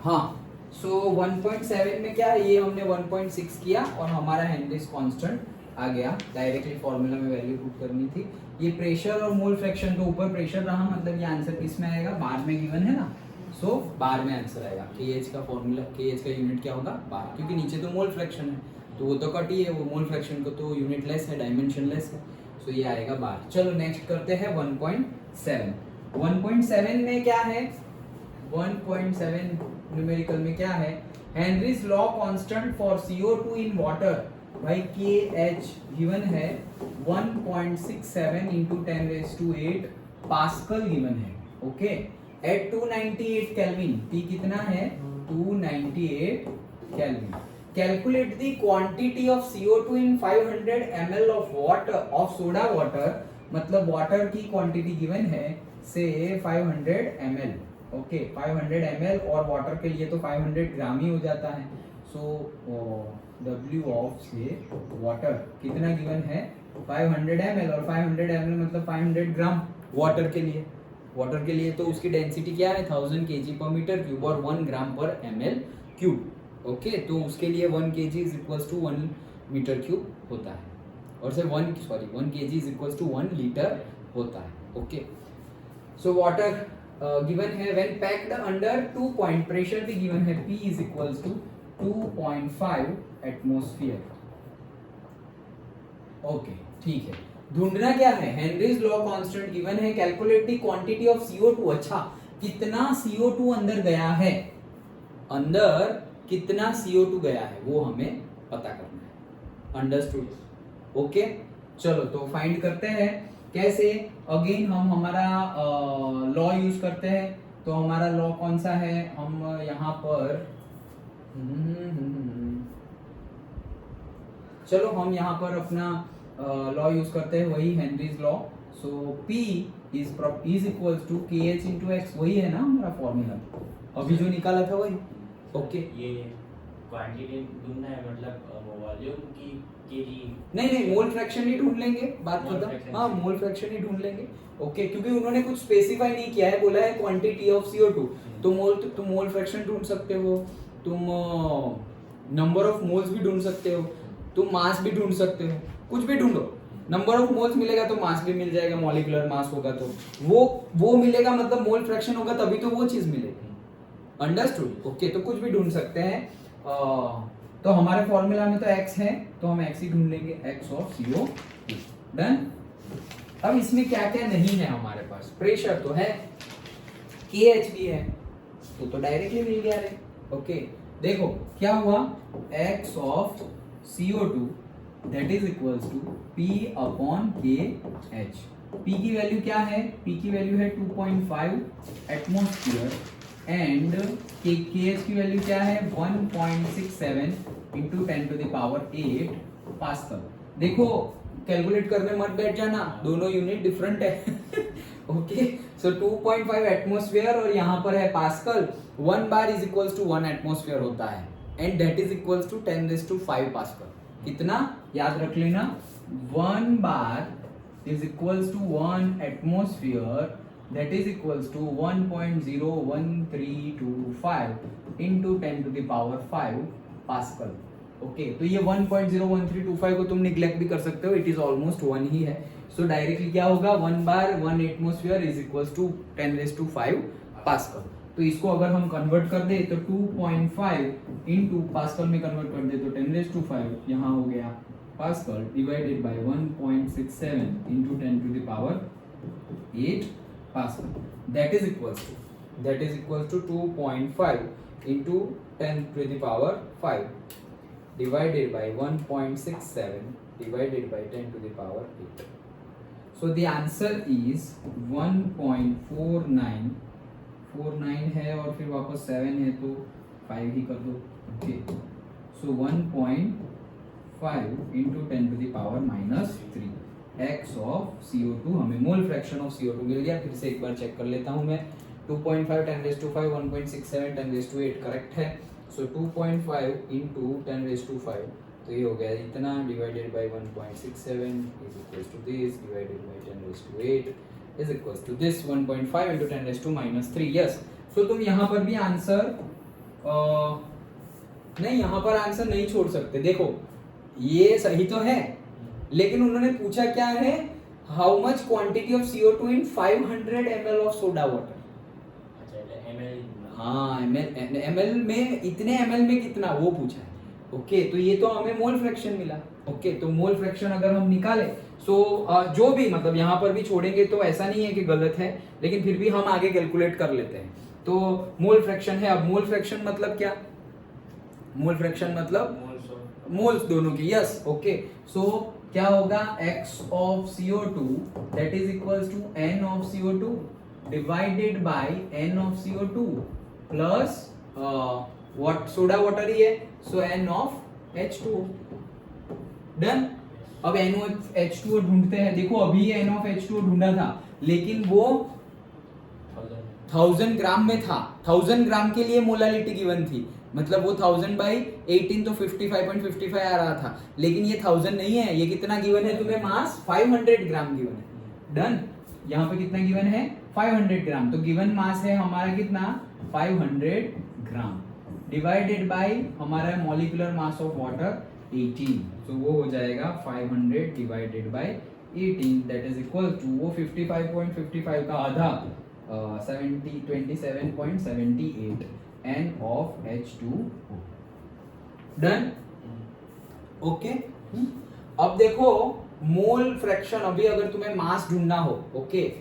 हाँ, सो 1.7 में क्या है, ये हमने 1.6 किया और हमारा हेनरीज कांस्टेंट आ गया। डायरेक्टली फॉर्मूला में वैल्यू पुट करनी थी। ये प्रेशर और मोल फ्रैक्शन के ऊपर प्रेशर रहा, मतलब ये आंसर किस में आएगा, बार में गिवन है ना, सो बार में आंसर आएगा। केएच का फॉर्मूला, केएच का यूनिट क्या होगा, बार, क्योंकि नीचे तो मोल फ्रैक्शन है तो वो तो कट ही है, वो मोल फ्रैक्शन को तो यूनिट लेस है, डायमेंशन लेस है, सो ये आएगा बार। चलो नेक्स्ट करते हैं 1.7। 1.7 में क्या है, 1.7 न्यूमेरिकल में क्या है, Henry's law constant for CO2 in water, भाई KH गिवन है 1.67 into 10⁸ पास्कल गिवन है। ओके, एट 298 केल्विन, T कितना है 298 kelvin. Calculate the quantity of CO2 in 500 ml of water, of soda water, मतलब वाटर की क्वांटिटी गिवन है से 500 ml। Okay, 500 ml और वाटर के लिए तो 500 ग्राम ही हो जाता है। सो W ऑफ से वाटर कितना गिवन है 500 ml, और 500 ml मतलब 500 ग्राम वाटर के लिए। वाटर के लिए तो उसकी डेंसिटी क्या है 1000 kg पर मीटर क्यूब और 1 ग्राम पर ml क्यूब। ओके, तो उसके लिए 1 kg is equals to 1 metre cube होता है, और से 1 kg is equals to 1 litre होता है। ओके, सो वाटर गिवन है when packed under 2 point, pressure भी गिवन है P is equals to 2.5 atmosphere. Okay, ठीक है, ढूंढना क्या है, हेनरीज लॉ कांस्टेंट गिवन है, calculate the quantity of CO2। अच्छा, कितना CO2 अंदर गया है, अंदर कितना CO2 गया है वो हमें पता करना है। अंडरस्टूड? ओके, चलो तो फाइंड करते हैं। कैसे, अगेन हम हमारा लॉ यूज करते हैं। तो हमारा लॉ कौन सा है, हम यहाँ पर चलो हम यहाँ पर अपना लॉ यूज करते हैं, वही Henry's law. So P is equals to KH into x, वही है ना हमारा फॉर्मूला, अभी जो निकाला था वही। ओके, ये क्वांटिटी ढूंढना है, मतलब वॉल्यूम की केजी? नहीं, मोल फ्रैक्शन ही ढूंढ लेंगे, बात खत्म। हाँ, मोल फ्रैक्शन ही ढूंढ लेंगे। ओके, क्योंकि उन्होंने कुछ स्पेसिफाई नहीं किया है, बोला है क्वांटिटी ऑफ CO2। तुम मोल फ्रैक्शन ढूंढ सकते हो, तुम नंबर ऑफ मोल्स भी ढूंढ सकते हो, तुम मास भी ढूंढ सकते हो, कुछ भी ढूंढो। नंबर ऑफ मोल्स मिलेगा तो मास भी मिल जाएगा, मॉलिक्यूलर मास होगा तो वो मिलेगा, मतलब मोल फ्रैक्शन होगा तभी तो वो चीज मिलेगी। अंडरस्टूड? ओके, तो कुछ भी ढूंढ सकते हैं। तो हमारे फॉर्मूला में तो x है, तो हम x ही ढूंढ लेंगे, x ऑफ CO2। डन। अब इसमें क्या क्या नहीं है हमारे पास, प्रेशर तो है, KH भी है, तो डायरेक्टली मिल गया रे। ओके, देखो क्या हुआ, x of CO2 that is equals to P upon KH। P की वैल्यू क्या है, P की वैल्यू है 2.5 एटमॉस्फेयर एंड KH की वैल्यू क्या है 1.67 इंटू 10⁸ पास्कल। देखो कैलकुलेट करने मत बैठ जाना, दोनों यूनिट डिफरेंट है। ओके, सो 2.5 एटमॉस्फेयर और यहाँ पर है pascal. 1 bar is equals to 1 atmosphere होता है and that is equals to 10⁵ pascal. कितना याद रख लेना, 1 bar is equals to 1 atmosphere that is equals to 1.01325 into 10⁵ pascal. Okay, तो ये 1.01325 को तुम निग्लेक्ट भी कर सकते हो, इट इज ऑलमोस्ट 1 ही है। सो डायरेक्टली क्या होगा, 1 bar 1 atmosphere is equals to 10⁵ pascal. तो इसको अगर हम कन्वर्ट कर दे तो 2.5 इंटू पास्कल में कन्वर्ट कर दे तो 10⁵ यहाँ हो गया pascal divided by 1.67 into 10⁸ Pascal. That is equals to 2.5 into 10⁵ divided by 1.67 divided by 10⁸. So the answer is 1.49 है और फिर वापस 7 है तो 5 ही कर दो। Okay, so 1.5 into 10⁻³ x of CO2 हमें मोल फ्रैक्शन ऑफ CO2 मिल गया। फिर से एक बार चेक कर लेता हूं मैं, 2.5 10⁵ 1.67 10⁸ करेक्ट है। सो 2.5 into 10⁵, तो ये हो गया इतना divided by 1.67 is equals to this divided by 10⁸ is equals to this 1.5 into 10⁻³ yes. So तुम यहाँ पर भी आंसर नहीं, यहाँ पर आंसर नहीं छोड़ सकते। देखो ये सही तो है, लेकिन उन्होंने पूछा क्या है, how much quantity of CO2 in 500 ml of soda water. अच्छा એટલે ml हाँ, ml में इतने ml में कितना वो पूछा है। ओके, तो ये तो हमें मोल फ्रैक्शन मिला। ओके, तो मोल फ्रैक्शन अगर हम निकाले सो जो भी मतलब यहाँ पर भी छोड़ेंगे तो ऐसा नहीं है कि गलत है, लेकिन फिर भी हम आगे कैलकुलेट कर लेते हैं। तो मोल फ्रैक्शन है। अब मोल फ्रैक्शन मतलब क्या, मोल फ्रैक्शन मतलब moles of मोल्स दोनों की। यस, ओके, सो क्या होगा, x of CO2 that is equals to n of CO2 divided by n of CO2 plus what soda water ही है, so n of H2O। Done. अब n of H2O ढूंढते हैं। देखो अभी ये n of H2O ढूंढा था, लेकिन वो 1000 ग्राम में था। 1000 ग्राम के लिए मोलालिटी गिवन थी, मतलब वो 1000 बाई 18 तो 55.55 आ रहा था, लेकिन ये 1000 नहीं है। ये कितना गिवन है तुम्हें, मास 500 ग्राम गिवन है। डन। यहाँ पे कितना गिवन है, 500 ग्राम। तो गिवन मास है हमारा कितना, 500 ग्राम डिवाइडेड बाय हमारा मॉलिक्यूलर मास ऑफ वाटर 18। तो वो हो जाएगा 500 divided by 18 that is equal to वो 55.55 का आधा 27.78 n of H2O। Done. Okay, अब देखो मोल फ्रैक्शन, अभी अगर तुम्हें मास ढूंढना हो, okay,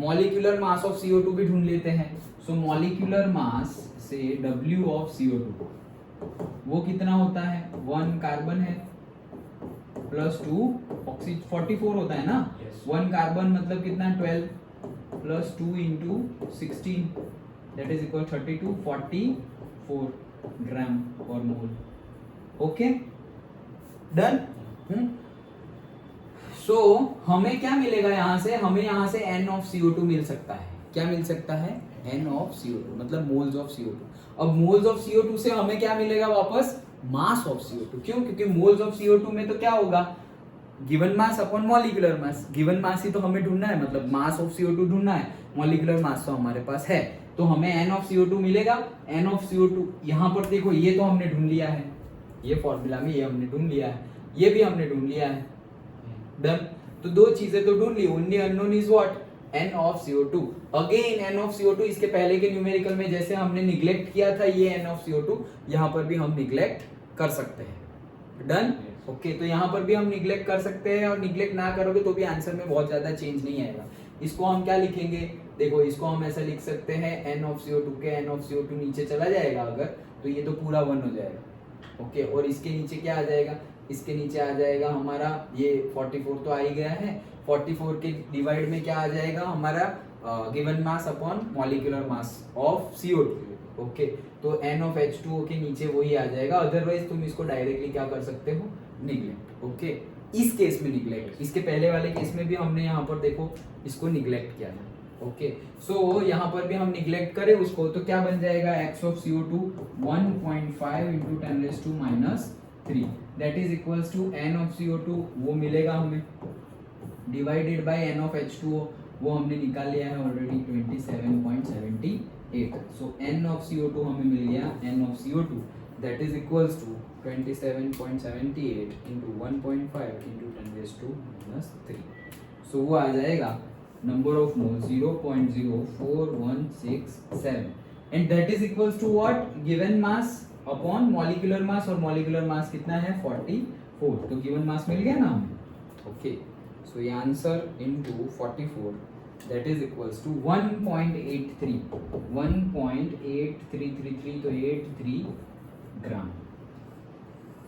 molecular mass of CO2 भी ढूंढ लेते हैं। सो मॉलिक्यूलर मास से W ऑफ CO2 वो कितना होता है, 1 कार्बन है प्लस 2 ऑक्सीजन, 44 होता है ना। Yes. 1 कार्बन मतलब कितना, 12 plus 2 into 16 that is equal 32, 44 ग्राम पर मोल। Okay, done. सो हमें क्या मिलेगा यहाँ से, हमें यहाँ से n ऑफ CO2 मिल सकता है। क्या मिल सकता है, n ऑफ CO2 मतलब मोल्स ऑफ CO2। अब मोल्स ऑफ CO2 से हमें क्या मिलेगा वापस, मास ऑफ CO2। क्यों, क्योंकि मोल्स ऑफ CO2 में तो क्या होगा, given mass upon molecular mass. Given mass ही तो हमें ढूंढना है, मतलब मास ऑफ CO2 ढूंढना है, मॉलिक्यूलर मास तो हमारे पास है, तो हमें n ऑफ CO2 मिलेगा। n ऑफ CO2 यहाँ पर देखो, ये तो हमने ढूंढ लिया है, ये फॉर्मूला में ये हमने ढूंढ लिया है, ये भी हमने ढूंढ लिया है। डन। तो दो चीजें तो ढूंढ ली। Only unknown is what, n of CO2। Again n of CO2 इसके पहले के न्यूमेरिकल में जैसे हमने निग्लेक्ट किया था ये n ऑफ CO2, यहाँ पर भी हम निग्लेक्ट कर सकते हैं। डन। ओके, तो यहाँ पर भी हम निग्लेक्ट कर सकते हैं, और निग्लेक्ट ना करोगे तो भी आंसर में बहुत ज्यादा चेंज नहीं आएगा। इसको हम क्या लिखेंगे, देखो इसको हम ऐसा लिख सकते हैं, n ऑफ CO2 के n ऑफ CO2 नीचे चला जाएगा अगर, तो ये तो पूरा 1 हो जाएगा। ओके, और इसके नीचे क्या आ जाएगा, इसके नीचे आ जाएगा हमारा ये 44 तो आ ही गया है, 44 के डिवाइड में क्या आ जाएगा हमारा given mass upon molecular mass of CO2। Okay, तो n ऑफ H2O के नीचे वही आ जाएगा। अदरवाइज तुम इसको डायरेक्टली क्या कर सकते हो, निग्लेक्ट। ओके, इस केस में निग्लेक्ट, इसके पहले वाले केस में भी हमने यहाँ पर देखो इसको निग्लेक्ट किया था। ओके, सो यहाँ पर भी हम निग्लेक्ट करें उसको, तो क्या बन जाएगा, x of CO2 1.5 into 10⁻³ that is equals to n of CO2 वो मिलेगा हमें, divided by n of H2O वो हमने निकाल लिया है already 27.78। So n of CO2 हमें मिल गया, n of CO2 that is equals to 27.78 into 1.5 into 10⁻³ so वो आ जाएगा number of mole 0.04167 and that is equals to what, given mass upon molecular mass, और मॉलिक्यूलर मास कितना है 44, तो गिवन मास मिल गया ना हमें। ओके, सो ये answer into 44 that is equals to 1.83 तो 83 gram.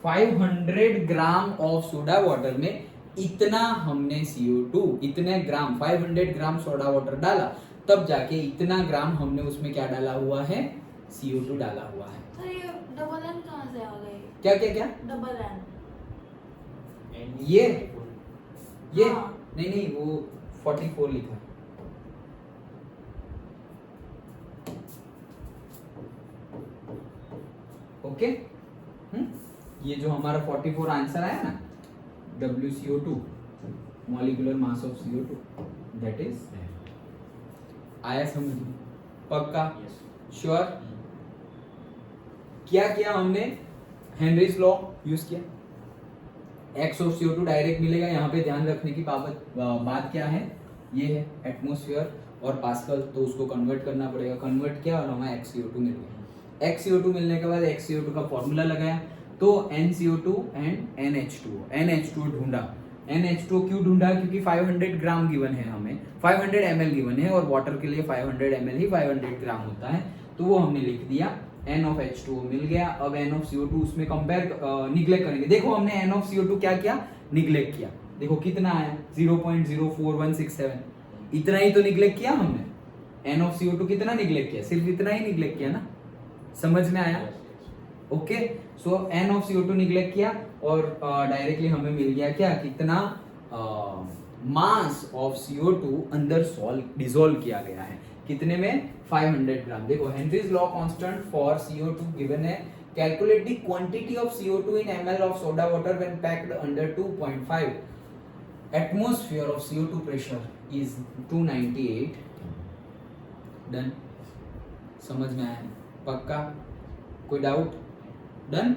500 gram of soda water में इतना हमने CO2, इतने ग्राम 500 ग्राम सोडा वाटर डाला, तब जाके इतना ग्राम हमने उसमें क्या डाला हुआ है, CO2 डाला हुआ है। तो ये डबल एन कहाँ से आ गए? क्या क्या क्या, डबल एन ये हाँ। नहीं वो 44 लिखा है। ओके, ये जो हमारा 44 आंसर आया ना, WCO2 molecular mass of CO2 that is आया समझ में, पक्का, Yes. श्योर। क्या किया हमने, हेनरीज लॉ यूज किया, x ऑफ CO2 डायरेक्ट मिलेगा। यहाँ पे ध्यान रखने की बात क्या है, ये है एटमॉस्फेयर और पास्कल, तो उसको कन्वर्ट करना पड़ेगा, कन्वर्ट किया और हमें XCO2 मिल गया। XCO2 मिलने के बाद XCO2 का फॉर्मूला लगाया, तो NCO2 एंड NH2 ढूंढा। NH2 क्यों ढूंढा, क्योंकि 500 ग्राम गिवन है हमें, 500 ml गिवन है और वाटर के लिए 500 ml ही 500 ग्राम होता है, तो वो हमने लिख दिया। N of H2O मिल गया। अब N of CO2 उसमें कंपेयर निग्लेक्ट करेंगे। देखो हमने N of CO2 क्या किया, निग्लेक्ट किया। देखो कितना आया 0.04167, इतना ही तो निग्लेक्ट किया हमने। N of CO2 कितना निग्लेक्ट किया, सिर्फ इतना ही निग्लेक्ट किया ना, समझ में आया? Okay, so N of CO2 neglect किया और डायरेक्टली हमें मिल गया क्या, कितना मास ऑफ CO2 अंदर डिसॉल्व किया गया है, कितने में, 500 ग्राम। देखो Henry's law constant for CO2 given है, calculate the quantity of CO2 in ml of soda water when packed under 2.5 atmosphere of CO2 pressure is 298। Done, समझ में आया? पक्का? कोई डाउट? डन?